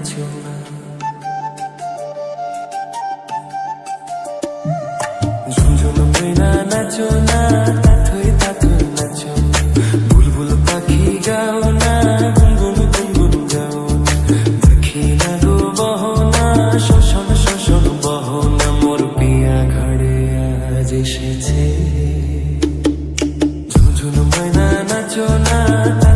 নাচো না। ঝুনঝুন ময়না নাচো না, তাথই তাথই নাচো না। বুলবুল পাখি গাও না, গুনগুন গুনগুন গাও না। দেখি না গো বহনা, শোষণ শোষণ বহনা। মোর পিয়া ঘরে আজ এসেছে। ঝুনঝুন ময়না নাচো না।